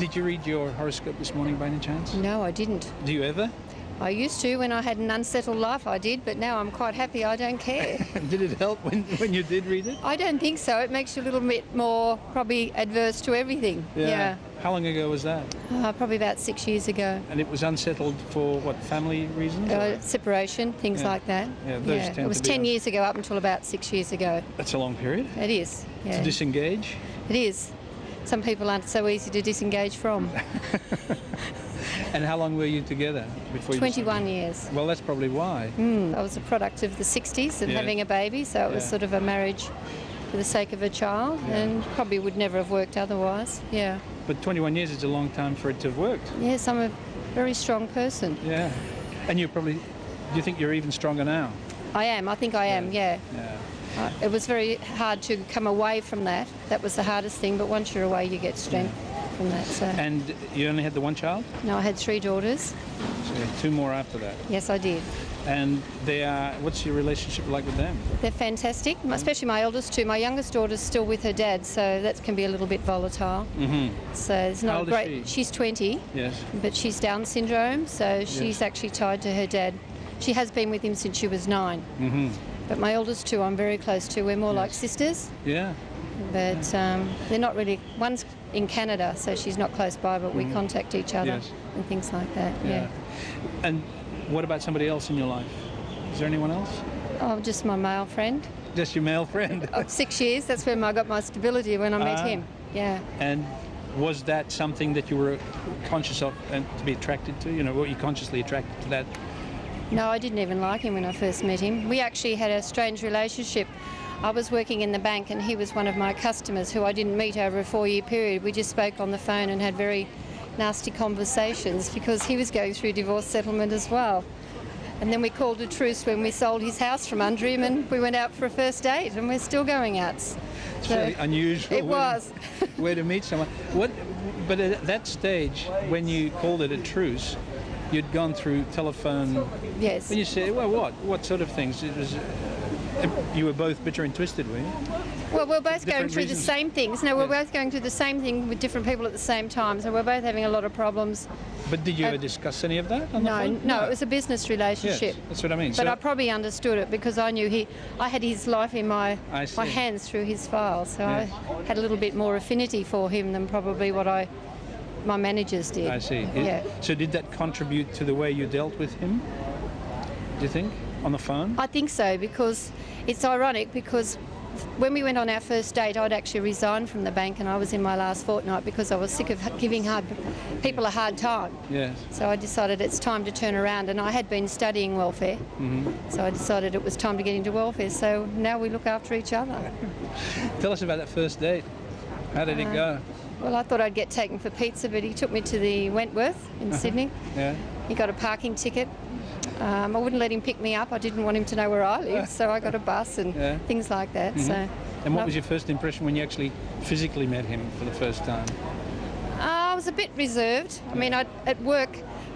Did you read your horoscope this morning by any chance? No, I didn't. Do you ever? I used to when I had an unsettled life, I did, but now I'm quite happy I don't care. Did it help when you did read it? I don't think so. It makes you a little bit more probably adverse to everything. Yeah. How long ago was that? Probably about 6 years ago. And it was unsettled for what, family reasons? Separation, things like that. Yeah, those tend it was to be 10 years ago up until about 6 years ago. That's a long period. It is, yeah. To disengage? It is. Some people aren't so easy to disengage from. And how long were you together before you 21 years. Well, that's probably why. I was a product of the 60s and having a baby, so it was sort of a marriage for the sake of a child, and probably would never have worked otherwise. Yeah. But 21 years is a long time for it to have worked. Yes, I'm a very strong person. Yeah. And do you think you're even stronger now? I am. I think I am, yeah. It was very hard to come away from that. That was the hardest thing, but once you're away, you get strength from that. So. And you only had the one child? No, I had 3 daughters. So you had 2 more after that? Yes, I did. And what's your relationship like with them? They're fantastic, especially my eldest 2. My youngest daughter's still with her dad, so that can be a little bit volatile. So it's not How old great. is she? She's 20, Yes. but she's Down syndrome, so she's actually tied to her dad. She has been with him since she was 9. But my eldest 2 I'm very close to. We're more like sisters. Yeah. But they're not really. One's in Canada, so she's not close by, but we contact each other and things like that. Yeah. And what about somebody else in your life? Is there anyone else? Oh, just my male friend. Just your male friend? Of 6 years. That's when I got my stability, when I met him. Yeah. And was that something that you were conscious of and to be attracted to? You know, were you consciously attracted to that? No, I didn't even like him when I first met him. We actually had a strange relationship. I was working in the bank and he was one of my customers who I didn't meet over a 4-year period. We just spoke on the phone and had very nasty conversations because he was going through divorce settlement as well. And then we called a truce when we sold his house from under him, and we went out for a first date, and we're still going out. It's really unusual. It was. Way to meet someone. But at that stage, when you called it a truce, you'd gone through telephone. Yes. And you said, well, what sort of things? It was. You were both bitter and twisted, were you? Well, we're both going through the reasons. same things. No, we're both going through the same thing with different people at the same time. So we're both having a lot of problems. But did you ever discuss any of that on the phone? No, it was a business relationship. Yes, that's what I mean. But I probably understood it because I knew I had his life in my hands through his files. So I had a little bit more affinity for him than probably what my managers did. I see. Yeah. So did that contribute to the way you dealt with him, do you think, on the phone? I think so, because it's ironic because when we went on our first date, I'd actually resigned from the bank and I was in my last fortnight because I was sick of giving people a hard time. Yes. So I decided it's time to turn around, and I had been studying welfare. So I decided it was time to get into welfare. So now we look after each other. Tell us about that first date. How did it go? Well, I thought I'd get taken for pizza, but he took me to the Wentworth in Sydney. Yeah. He got a parking ticket. I wouldn't let him pick me up. I didn't want him to know where I lived, so I got a bus and things like that. So. And what was your first impression when you actually physically met him for the first time? I was a bit reserved. I mean, at work,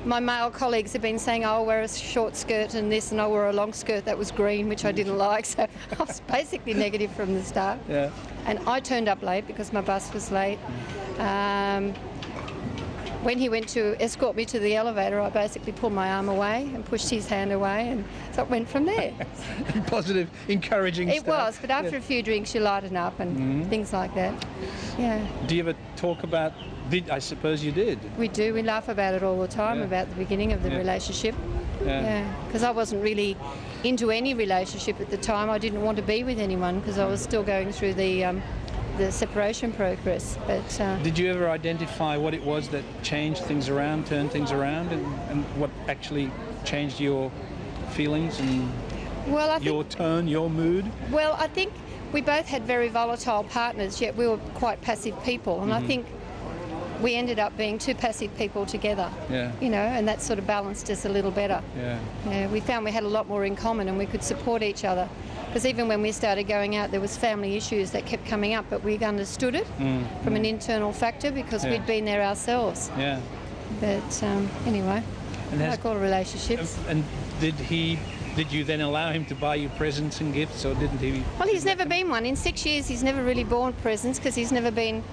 my male colleagues had been saying, "Oh, I'll wear a short skirt and this," and I wore a long skirt that was green, which I didn't like. So I was basically negative from the start. Yeah. And I turned up late because my bus was late. When he went to escort me to the elevator, I basically pulled my arm away and pushed his hand away, and so it went from there. Positive, encouraging It stuff. was, but after a few drinks, you lighten up and things like that. Yeah. Do you ever talk about? I suppose you did. We do. We laugh about it all the time, about the beginning of the relationship. Yeah. Because I wasn't really into any relationship at the time. I didn't want to be with anyone because I was still going through the separation progress. But did you ever identify what it was that changed things around, turned things around, and what actually changed your feelings and your tone, your mood? Well, I think we both had very volatile partners, yet we were quite passive people, and I think we ended up being 2 passive people together. Yeah. You know, and that sort of balanced us a little better. Yeah. Yeah. We found we had a lot more in common and we could support each other. Because even when we started going out, there was family issues that kept coming up, but we understood it from an internal factor because we'd been there ourselves. Yeah. But anyway, like all relationships. And did you then allow him to buy you presents and gifts, or didn't he? Well, he's never been one. In 6 years, he's never really bought presents because he's never been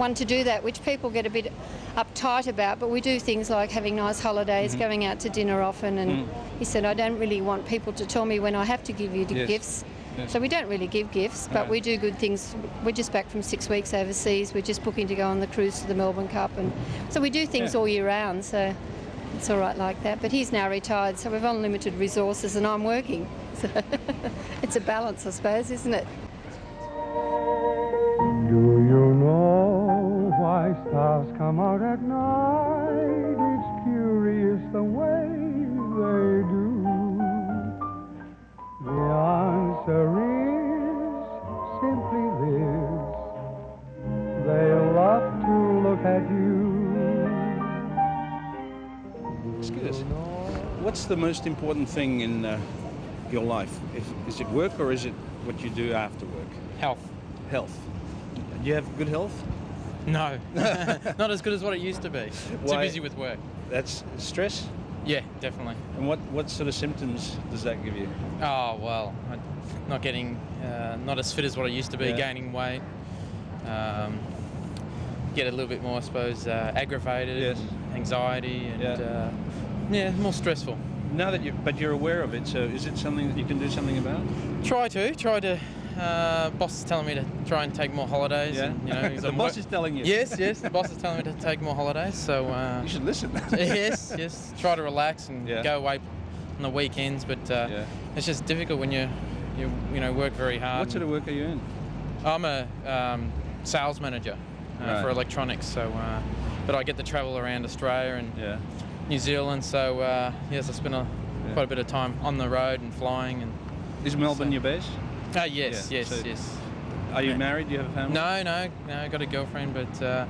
one to do that, which people get a bit uptight about, but we do things like having nice holidays, going out to dinner often, and he said, I don't really want people to tell me when I have to give you gifts. Yes. So we don't really give gifts, but we do good things. We're just back from 6 weeks overseas. We're just booking to go on the cruise to the Melbourne Cup, and so we do things all year round, so it's all right like that. But he's now retired, so we've unlimited resources and I'm working. So it's a balance, I suppose, isn't it? Do you know why stars come out at night? It's curious the way they do. The answer is simply this: they love to look at you. Excuse. What's the most important thing in your life? Is it work or is it what you do after work? Health. Health. Do you have good health? No, not as good as what it used to be. Too busy with work. That's stress? Yeah, definitely. And what sort of symptoms does that give you? Oh, well, not getting, not as fit as what I used to be, gaining weight. Get a little bit more, I suppose, aggravated, anxiety, and more stressful. Now that but you're aware of it, so is it something that you can do something about? Try to. Boss is telling me to try and take more holidays. Yeah. And, you know, The boss is telling you? Yes, the boss is telling me to take more holidays. So you should listen. yes. Try to relax and go away on the weekends, but it's just difficult when you work very hard. What sort of work are you in? I'm a sales manager for electronics. So, but I get to travel around Australia and New Zealand. So yes, I spend quite a bit of time on the road and flying. And is Melbourne your base? Yes. Are you married? Do you have a family? No, I got a girlfriend, but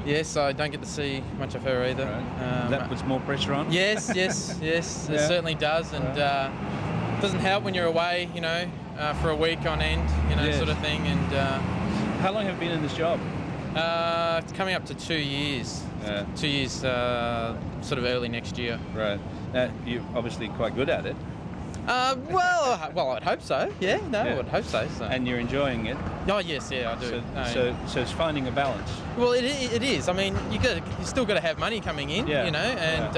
yes, I don't get to see much of her either. Right. That puts more pressure on? Yes, it certainly does, and it doesn't help when you're away, for a week on end, sort of thing. And how long have you been in this job? It's coming up to 2 years. 2 years, sort of early next year. Right. Now, you're obviously quite good at it. Well, I'd hope so. I'd hope so. And you're enjoying it. Oh yes, I do. So it's finding a balance. Well, it is. I mean, you still got to have money coming in, and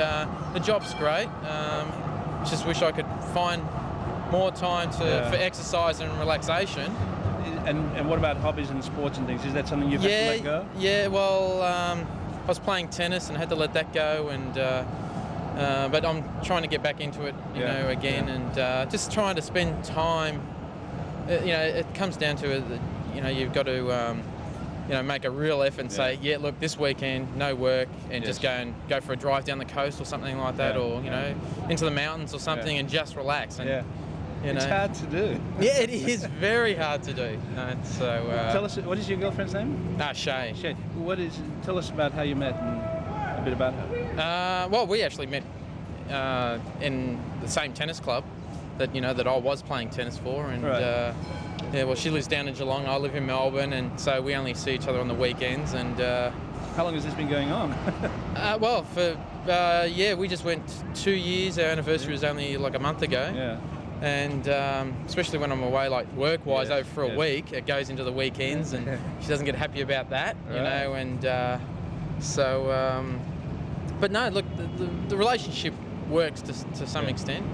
the job's great. Just wish I could find more time for exercise and relaxation. And what about hobbies and sports and things? Is that something you've had to let go? Yeah. Well, I was playing tennis and had to let that go, and. But I'm trying to get back into it, again, and just trying to spend time. It comes down to it. You've got to, make a real effort and say, look, this weekend, no work, and just go for a drive down the coast or something like that, or into the mountains or something, and just relax. And, it's hard to do. Yeah, it is very hard to do. So tell us, what is your girlfriend's name? Shay. Shay. Tell us about how you met and a bit about her. Well, we actually met in the same tennis club that I was playing tennis for, and well, she lives down in Geelong, I live in Melbourne, and so we only see each other on the weekends. And how long has this been going on? Well, we just went 2 years. Our anniversary was only like a month ago. Yeah. And especially when I'm away, like work-wise, over for a week, it goes into the weekends, and she doesn't get happy about that, and but no, look, the relationship works to some extent,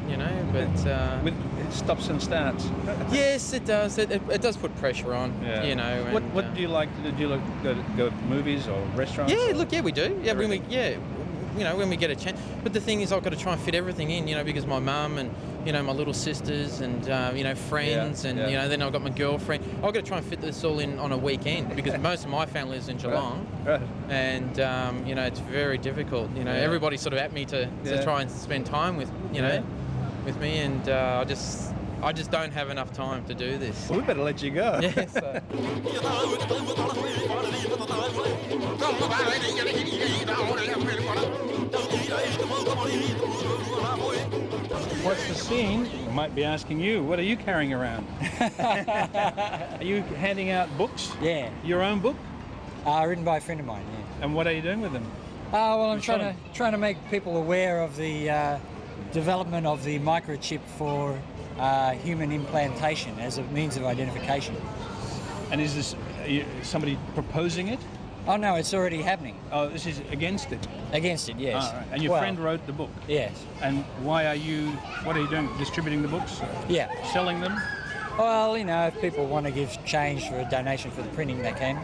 but with stops and starts. Yes, it does. It does put pressure on, And, what do you like to do? Do you go to movies or restaurants? Yeah, we do. Yeah, when we get a chance. But the thing is, I've got to try and fit everything in, because my mum and my little sisters and friends and then I've got my girlfriend. I've got to try and fit this all in on a weekend because most of my family is in Geelong, and it's very difficult. Everybody's sort of at me to try and spend time with with me, and I just don't have enough time to do this. Well, we better let you go. Yeah. So. What's the scene? I might be asking you, what are you carrying around? Are you handing out books? Yeah. Your own book? Written by a friend of mine, yeah. And what are you doing with them? Well, I'm trying to make people aware of the development of the microchip for human implantation as a means of identification. And is this somebody proposing it? Oh no, it's already happening. Oh, this is against it? Against it, yes. Oh, right. And your friend wrote the book? Yes. And what are you doing? Distributing the books? Yeah. Selling them? Well, you know, if people want to give change for a donation for the printing, they can.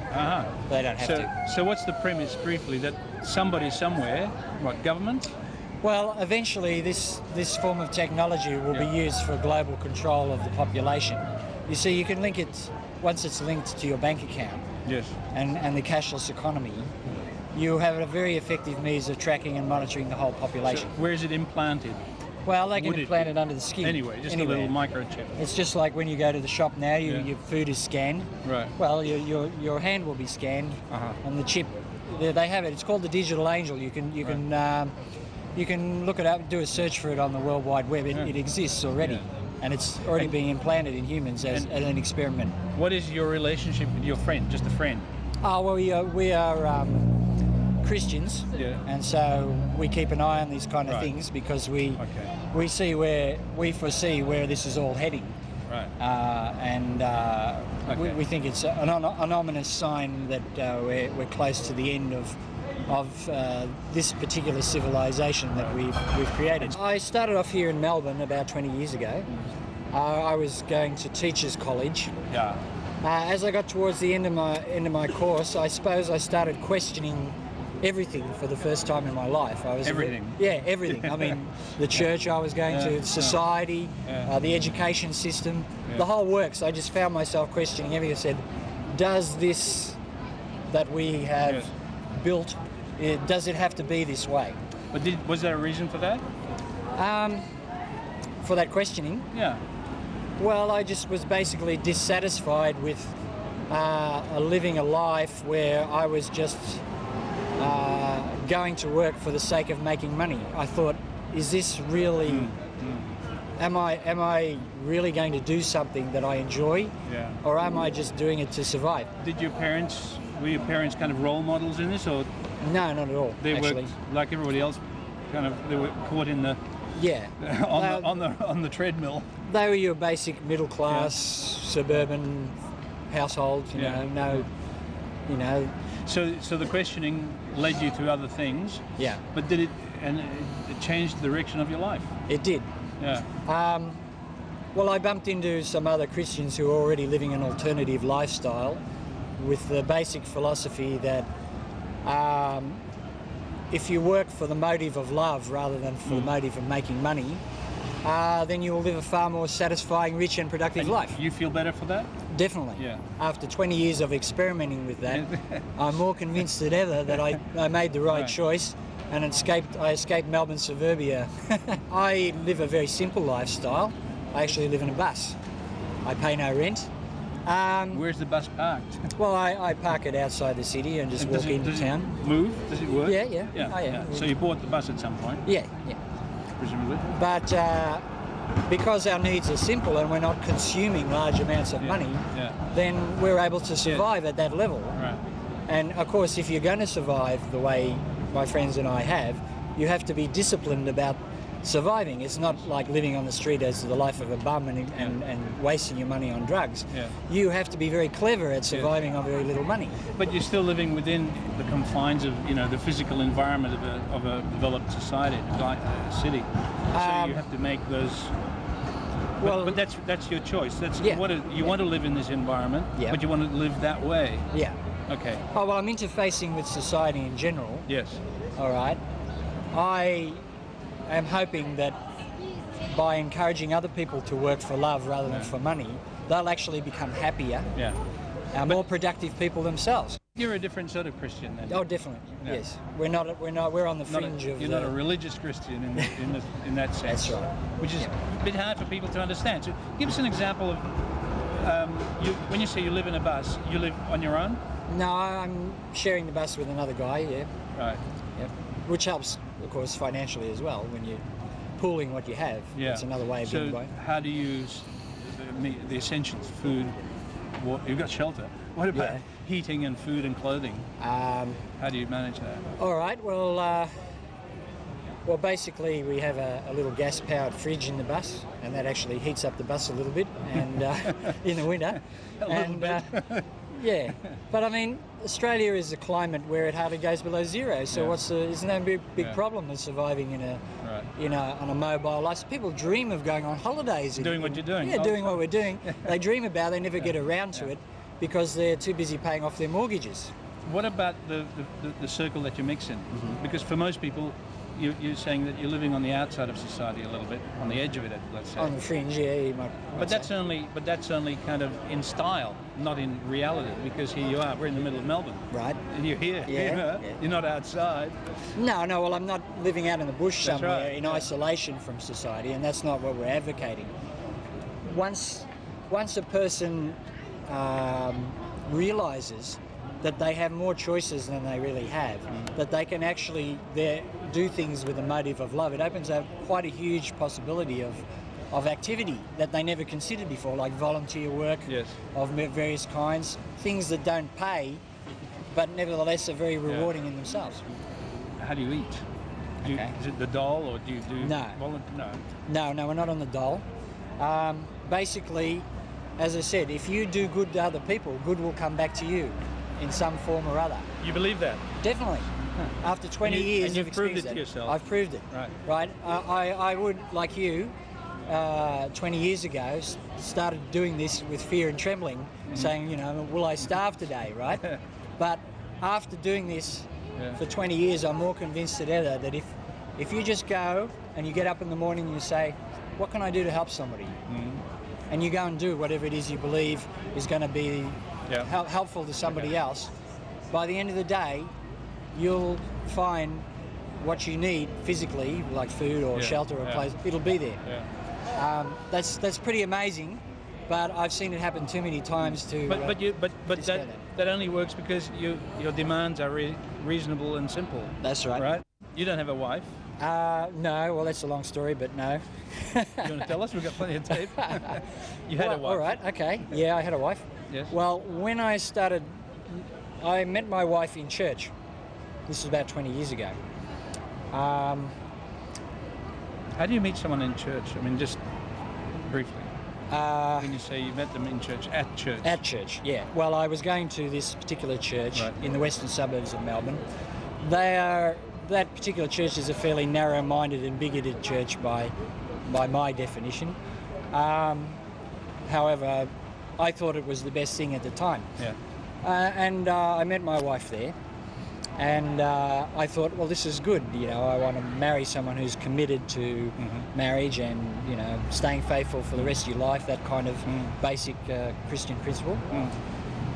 They don't have to. So what's the premise, briefly, that somebody somewhere, what, government? Well, eventually this form of technology will be used for global control of the population. You see, you can link it, once it's linked to your bank account, yes, and the cashless economy, you have a very effective means of tracking and monitoring the whole population. So where is it implanted? Well, they can implant it under the skin. Anyway, just a little microchip. It's just like when you go to the shop now, your food is scanned. Right. Well, your hand will be scanned, and the chip, they have it. It's called the Digital Angel. You can look it up, do a search for it on the World Wide Web. It exists already, and it's already being implanted in humans as an experiment. What is your relationship with your friend? Just a friend? Oh, well, we are Christians, and so we keep an eye on these kind of things because we foresee where this is all heading, we think it's an ominous sign that we're close to the end of this particular civilization that we've created. I started off here in Melbourne about 20 years ago. I was going to teachers' college. As I got towards the end of my course, I suppose I started questioning everything for the first time in my life. Everything? Everything. I mean, the church I was going to, society, the education system, the whole works. I just found myself questioning everything. I said, does this that we have built, does it have to be this way? But was there a reason for that? For that questioning? Yeah. Well, I just was basically dissatisfied with living a life where I was just going to work for the sake of making money. I thought, is this really, am I really going to do something that I enjoy? Or am I just doing it to survive? Were your parents kind of role models in this, or? No, not at all. They worked like everybody else, they were caught in the on the treadmill. They were your basic middle class suburban household, you know. So the questioning led you to other things. Yeah. But did it changed the direction of your life? It did. Yeah. Well, I bumped into some other Christians who were already living an alternative lifestyle with the basic philosophy that if you work for the motive of love rather than for the motive of making money, then you will live a far more satisfying, rich and productive life. You feel better for that? Definitely. Yeah. After 20 years of experimenting with that, I'm more convinced than ever that I made the right choice and I escaped Melbourne suburbia. I live a very simple lifestyle. I actually live in a bus. I pay no rent. Where's the bus parked? Well, I park it outside the city and just walk into town. Does it move? Does it work? Yeah. Oh, yeah. So you bought the bus at some point? Yeah. Presumably. But because our needs are simple and we're not consuming large amounts of money, then we're able to survive at that level. Right. And of course, if you're going to survive the way my friends and I have, you have to be disciplined about surviving. It's not like living on the street as the life of a bum and wasting your money on drugs. Yeah. You have to be very clever at surviving on very little money. But you're still living within the confines of the physical environment of a developed society, a city. So you have to make those. But that's your choice. That's you want to live in this environment, but you want to live that way. Yeah. Okay. Oh well, I'm interfacing with society in general. Yes. All right. I am hoping that by encouraging other people to work for love rather than for money, they'll actually become happier, more productive people themselves. You're a different sort of Christian then. Oh, definitely. Yeah. Yes. We're on the fringe of. You're not a religious Christian in that sense. That's right. Which is a bit hard for people to understand. So, give us an example of when you say you live in a bus. You live on your own? No, I'm sharing the bus with another guy. Yeah. Right. Yep. Which helps, of course, financially as well when you're pooling what you have. Yeah. It's another way of getting by. How do you use the essentials? Food. You've got shelter. What about heating and food and clothing? How do you manage that? All right. Well, basically we have a little gas-powered fridge in the bus, and that actually heats up the bus a little bit, and in the winter. Yeah, but I mean, Australia is a climate where it hardly goes below zero. So isn't that a big problem with surviving in a, on a mobile life? People dream of going on holidays. Doing what you're doing. Yeah, doing what we're doing. They dream about it, they never get around to it because they're too busy paying off their mortgages. What about the circle that you mix in? Because for most people, you're saying that you're living on the outside of society a little bit, on the edge of it, let's say. On the fringe, yeah, you might But that's say. only kind of in style, not in reality. Because here you are, we're in the middle of Melbourne, Right. and you're here. Yeah. You're not outside. No, well, I'm not living out in the bush That's somewhere right, in isolation from society, and that's not what we're advocating. Once a person realises that they have more choices than they really have, that they can actually do things with a motive of love, it opens up quite a huge possibility of activity that they never considered before, like volunteer work of various kinds, things that don't pay, but nevertheless are very rewarding in themselves. How do you eat? Is it the dole, or do you do... No. No, we're not on the dole. Basically, as I said, if you do good to other people, good will come back to you in some form or other. You believe that? Definitely. After 20 years and you've of proved it experience to yourself. I've proved it. Right. I would, like you, 20 years ago, started doing this with fear and trembling, saying, will I starve today, right? But after doing this for 20 years, I'm more convinced than ever that if you just go and you get up in the morning and you say, what can I do to help somebody? And you go and do whatever it is you believe is going to be helpful to somebody else, by the end of the day, you'll find what you need physically, like food or shelter or place. It'll be there. That's pretty amazing, but I've seen it happen too many times to. But that only works because your demands are reasonable and simple. That's right. Right. You don't have a wife. No, well, that's a long story, but no. You want to tell us? We've got plenty of tape. You had a wife. All right, okay. Yeah, I had a wife. Yes. Well, when I met my wife in church. This was about 20 years ago. How do you meet someone in church? I mean, just briefly. When you say you met them in church, at church. At church, yeah. Well, I was going to this particular church in the western suburbs of Melbourne. That particular church is a fairly narrow-minded and bigoted church by my definition. However, I thought it was the best thing at the time. Yeah. And I met my wife there. And I thought, well, this is good. I want to marry someone who's committed to marriage and, staying faithful for the rest of your life, that kind of basic Christian principle.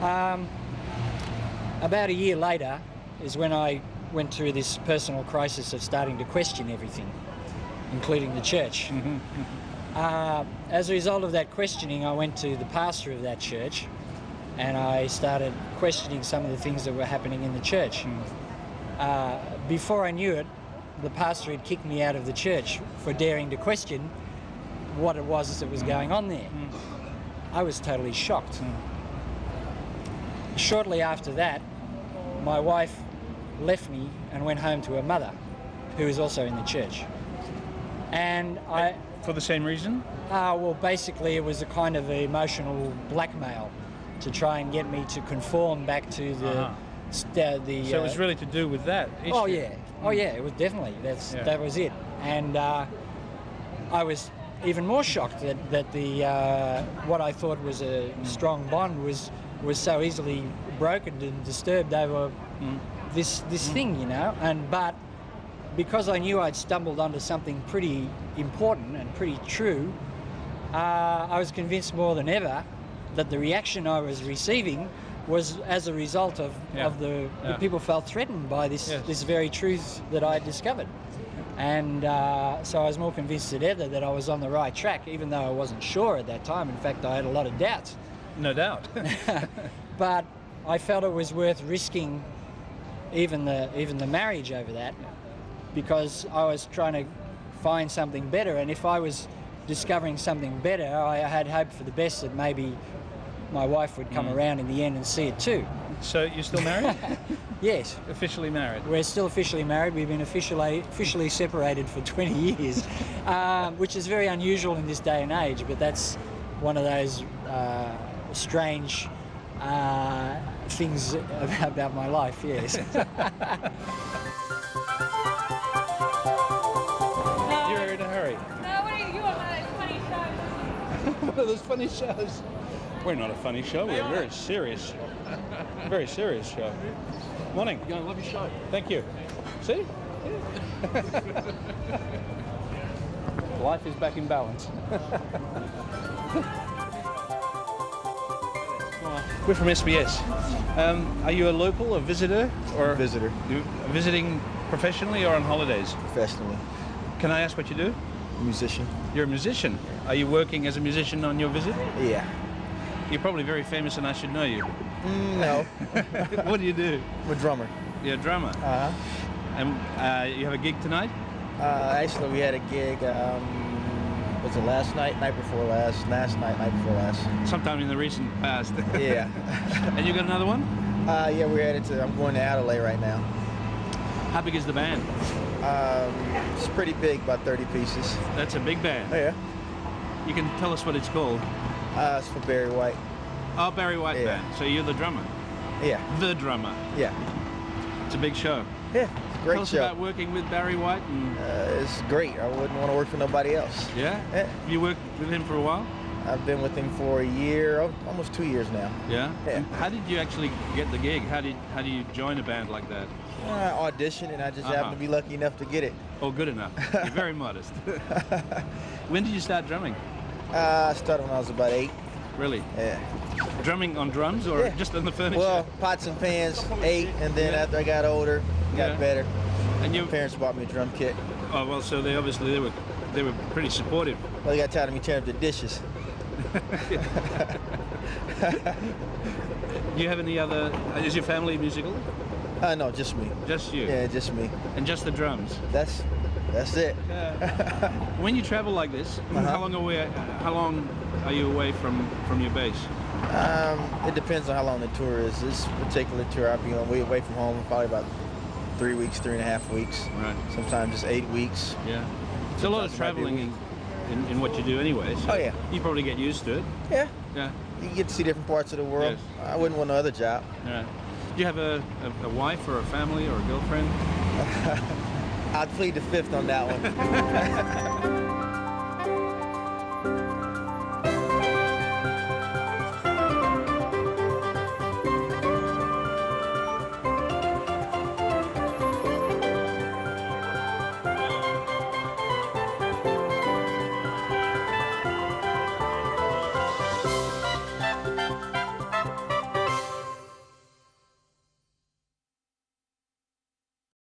About a year later is when I went through this personal crisis of starting to question everything, including the church. As a result of that questioning, I went to the pastor of that church and I started questioning some of the things that were happening in the church. Before I knew it, the pastor had kicked me out of the church for daring to question what it was that was going on there. I was totally shocked. Shortly after that, my wife left me and went home to her mother, who was also in the church. And For the same reason? Well, basically it was a kind of emotional blackmail to try and get me to conform back to the... So it was really to do with that issue. Oh yeah, it was definitely. That was it. And I was even more shocked that the what I thought was a strong bond was so easily broken and disturbed over this thing, but because I knew I'd stumbled onto something pretty important and pretty true, I was convinced more than ever that the reaction I was receiving was as a result of the people felt threatened by this very truth that I had discovered. And so I was more convinced than ever that I was on the right track, even though I wasn't sure at that time. In fact, I had a lot of doubts. No doubt. But I felt it was worth risking even the marriage over that, because I was trying to find something better. And if I was discovering something better, I had hope for the best that maybe my wife would come around in the end and see it too. So you're still married? Yes. Officially married? We're still officially married. We've been officially separated for 20 years, which is very unusual in this day and age, but that's one of those strange things about my life, yes. You're in a hurry. No, what are you on a funny show? One of those funny shows. We're not a funny show. We're a very serious show. Morning. I love your show. Thank you. See? Yeah. Life is back in balance. We're from SBS. Are you a local, a visitor, or Visitor, you visiting professionally or on holidays? professionally, Can I ask what you do? musician. You're a musician. Are you working as a musician on your visit? Yeah. You're probably very famous, and I should know you. No, What do you do? I'm a drummer. You're a drummer. Uh-huh. And you have a gig tonight? Actually, we had a gig, was it last night, night before last before last. Sometime in the recent past. Yeah. And you got another one? Yeah, we're headed to, I'm going to Adelaide right now. How big is the band? It's pretty big, about 30 pieces. That's a big band. Oh, yeah. You can tell us what it's called. It's for Barry White. Oh, Barry White Yeah. Band. So you're the drummer. Yeah. The drummer. Yeah. It's a big show. Yeah. It's a great Tell us show. about working with Barry White. And It's great. I wouldn't want to work for nobody else. yeah? Yeah. You worked with him for a while? I've been with him for a year, almost 2 years now. Yeah. Yeah. And how did you actually get the gig? How do you join a band like that? Audition, and I just happened to be lucky enough to get it. Oh, good enough. You're very modest. When did you start drumming? I started when I was about 8. Really? Yeah. Drumming on drums or Yeah. just on the furniture? Well, pots and pans, 8, and then Yeah. after I got older, got Yeah. better. And you? My parents bought me a drum kit. Oh well, so they were pretty supportive. Well, they got tired of me tearing up the dishes. Do you have any other? Is your family musical? No, just me. Just you? Yeah, just me. And just the drums? That's it. When you travel like this, how long are you away from your base? It depends on how long the tour is. This particular tour, I'll be away from home probably about 3 weeks, 3.5 weeks. Right. Sometimes just 8 weeks. Yeah. It's a lot of Sometimes it might be a traveling in what you do anyway. So Oh, yeah. You probably get used to it. Yeah. Yeah. You get to see different parts of the world. Yes. I wouldn't want no other job. Yeah. Do you have a wife or a family or a girlfriend? I'd plead the fifth on that one.